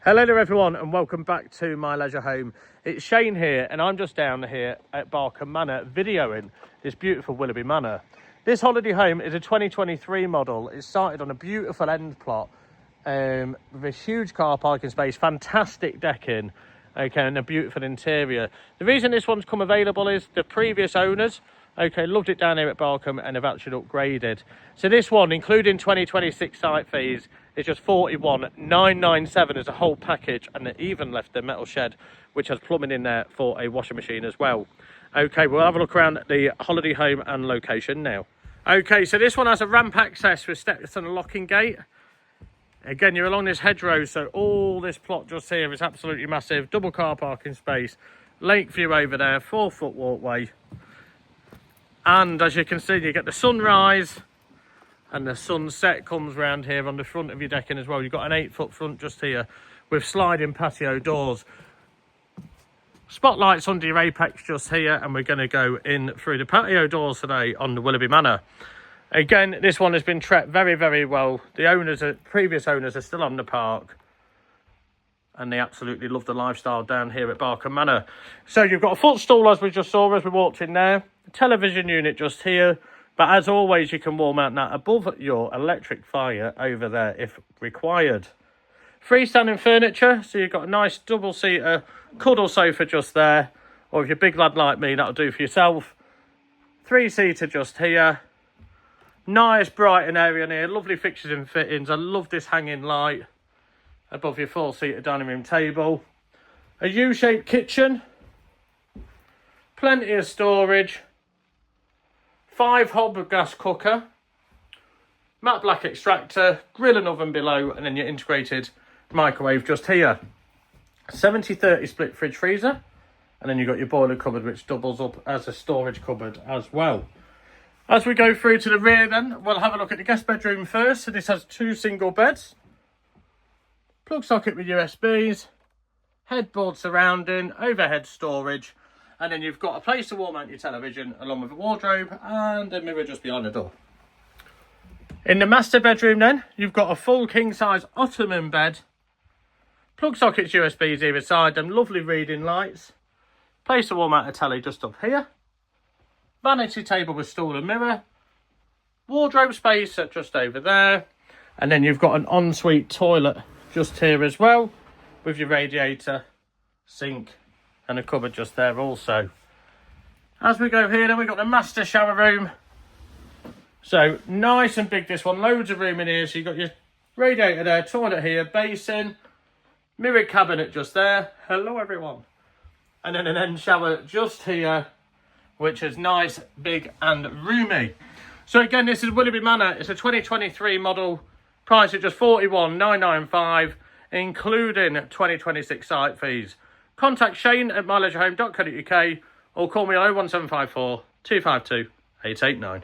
Hello there everyone and welcome back to my leisure home. It's Shane here and I'm just down here at Barkham Manor videoing this beautiful Willerby Manor. This holiday home is a 2023 model. It's sited on a beautiful end plot with a huge car parking space, fantastic decking, okay, and a beautiful interior. The reason this one's come available is the previous owners, okay, loved it down here at Barkham and have actually upgraded. So this one, including 2026 site fees, is just 41,997 as a whole package, and they even left the metal shed which has plumbing in there for a washing machine as well. Okay, we'll have a look around at the holiday home and location now. Okay, so this one has a ramp access with steps and a locking gate. Again, you're along this hedgerow, so all this plot just here is absolutely massive. Double car parking space, lake view over there, 4-foot walkway. And as you can see, you get the sunrise and the sunset comes round here on the front of your decking as well. You've got an 8-foot front just here with sliding patio doors. Spotlights under your apex just here, and we're going to go in through the patio doors today on the Willerby Manor. Again, this one has been treated very, very well. The previous owners are still on the park, and they absolutely love the lifestyle down here at Barkham Manor. So you've got a footstool as we just saw as we walked in there. A television unit just here. But as always, you can wall mount that above your electric fire over there if required. Freestanding furniture, so you've got a nice double-seater cuddle sofa just there. Or if you're a big lad like me, that'll do for yourself. 3-seater just here. Nice brighten area in here, lovely fixtures and fittings. I love this hanging light above your 4-seater dining room table. A U-shaped kitchen. Plenty of storage. 5-hob gas cooker, matte black extractor, grill and oven below, and then your integrated microwave just here. 70-30 split fridge freezer, and then you've got your boiler cupboard which doubles up as a storage cupboard as well. As we go through to the rear then, we'll have a look at the guest bedroom first. So this has 2 single beds, plug socket with USBs, headboard surrounding, overhead storage, and then you've got a place to wall mount your television along with a wardrobe and a mirror just behind the door. In the master bedroom then, you've got a full king size ottoman bed, plug sockets, USBs either side, and lovely reading lights. Place to wall mount a telly just up here. Vanity table with stool and mirror. Wardrobe space just over there. And then you've got an ensuite toilet just here as well, with your radiator, sink, and a cupboard just there also. As we go here then, we've got the master shower room. So nice and big this one, loads of room in here. So you've got your radiator there, toilet here, basin, mirror cabinet just there. Hello everyone. And then an end shower just here, which is nice, big and roomy. So again, this is Willerby Manor. It's a 2023 model, price at just 41,995, including 2026 site fees. Contact Shane at myleisureHome.co.uk or call me on 01754 252 889.